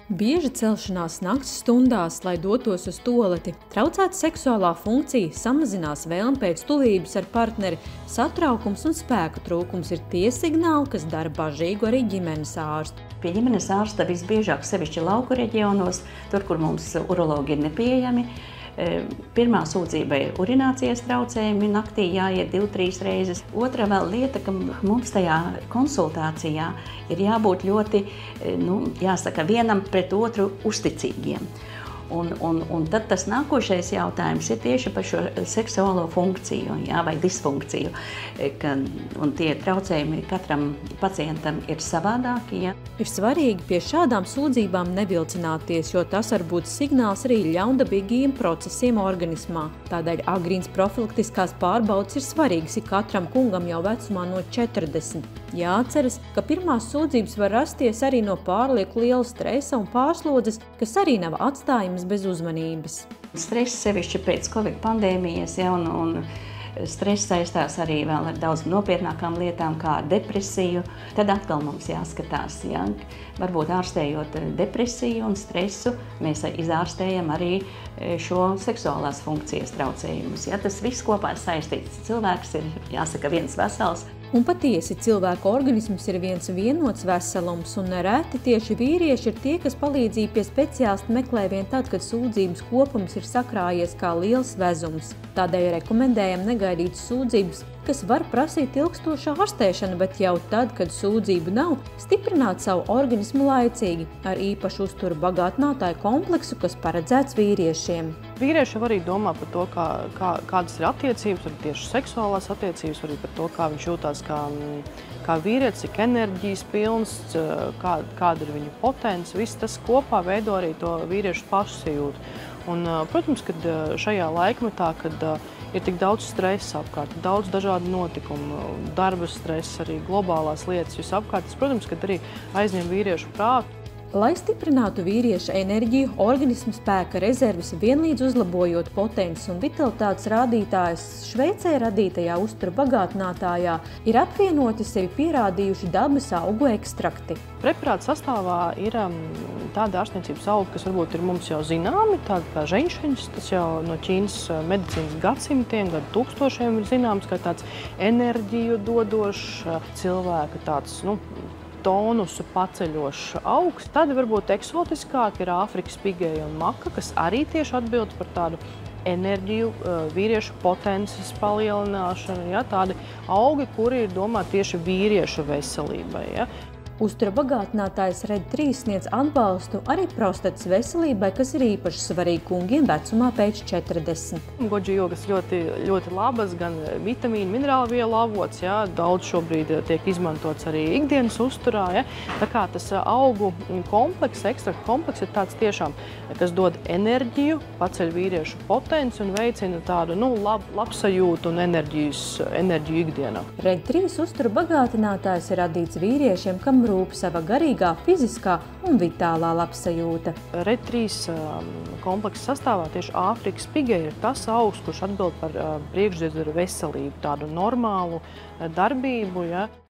Bieža celšanās nakts stundās, lai dotos uz tualeti, traucēta seksuālā funkcija, samazinās vēlme pēc tuvības ar partneri, satraukums un spēku trūkums ir tie signāli, kas dara bažīgu arī ģimenes ārstu. Pie ģimenes ārsta visbiežāk sevišķi lauku reģionos, tur, kur mums urologi ir nepieejami. Pirmā sūdzība ir urinācijas traucējumi, naktī jāiet 2-3 reizes. Otra vēl lieta, ka mums tajā konsultācijā ir jābūt ļoti, jāsaka, vienam pret otru uzticīgiem. Un tad tas nākošais jautājums ir tieši par šo seksuālo funkciju, vai disfunkciju. Un tie traucējumi katram pacientam ir savādāki. Ja? Ir svarīgi pie šādām sūdzībām nevilcināties, jo tas var būt signāls arī ļaundabīgiem procesiem organismā. Tādēļ agrīnas profilaktiskās pārbaudes ir svarīgas ik katram kungam jau vecumā no 40. Jāatceras, ka pirmās sūdzības var rasties arī no pārlieku liela stresa un pārslodzes, kas arī nav atstājums bez uzmanības. Stress sevišķi pēc Covid pandēmijas, un stress saistās arī vēl ar daudz nopietnākām lietām, kā ar depresiju. Tad atkal mums jāskatās, varbūt ārstējot depresiju un stresu, mēs izārstējam arī šo seksuālās funkcijas traucējumus. Tas viss kopā ir saistīts. Cilvēks ir, jāsaka, viens vesels. Un patiesi cilvēka organisms ir viens vienots veselums, un nereti tieši vīrieši ir tie, kas palīdzību pie speciālista meklē vien tad, kad sūdzības kopums ir sakrājies kā liels vezums. Tādēļ rekomendējam negaidīt sūdzības, kas var prasīt ilgstošu ārstēšanu, bet jau tad, kad sūdzību nav, stiprināt savu organismu laicīgi ar īpašu uzturu bagātinātāju kompleksu, kas paredzēts vīriešiem. Vīrieši arī domā par to, kādas ir attiecības, arī tieši seksuālās attiecības, arī par to, kā viņš jūtās kā vīrietis, cik enerģijas pilns, kāda ir viņa potence. Viss tas kopā veido arī to vīriešu pašsajūtu. Un, protams, kad šajā laikmetā, kad ir tik daudz stresa apkārt, daudz dažādu notikumu, darba stresa, arī globālās lietas visapkārt, protams, kad arī aizņem vīriešu prātu. Lai stiprinātu vīrieša enerģiju, organismu spēka rezerves vienlīdz uzlabojot potences un vitalitātes rādītājus, Šveicē radītajā uztura bagātinātājā ir apvienoti sevi pierādījuši dabas augu ekstrakti. Preparāta sastāvā ir tāda ārstniecības auga, kas varbūt ir mums jau zināmi, tāda kā ženšeņš, tas jau no Ķīnas medicīnas gadsimtiem, gadu tūkstošiem ir zināms, ka tāds enerģiju dodošs cilvēka tāds, tonusu paceļošs augs. Tad varbūt eksotiskāk ir Āfrikas pigēja un maka, kas arī tieši atbild par tādu enerģiju, vīriešu potences palielināšanu. Tādi augi, kuri ir domāti tieši vīriešu veselībai. Uztura bagātinātājs RED3 sniedz atbalstu arī prostatas veselībai, kas ir īpaši svarīgi kungiem vecumā pēc 40. Goji jogas ļoti labas, gan vitamīnu, minerālu vielu avots. Daudz šobrīd tiek izmantots arī ikdienas uzturā. Tā kā tas augu kompleks, ekstraktu kompleks ir tāds tiešām, kas dod enerģiju, paceļ vīriešu potenci un veicina tādu labsajūtu un enerģiju ikdienā. RED3 uztura bagātinātājs ir radīts vīriešiem, kam rūp sava garīgā, fiziskā un vitālā labsajūta. RED3 kompleksa sastāvā tieši Āfrikas pigēja ir tas augs, kurš atbild par priekšdiedziru veselību, tādu normālu darbību.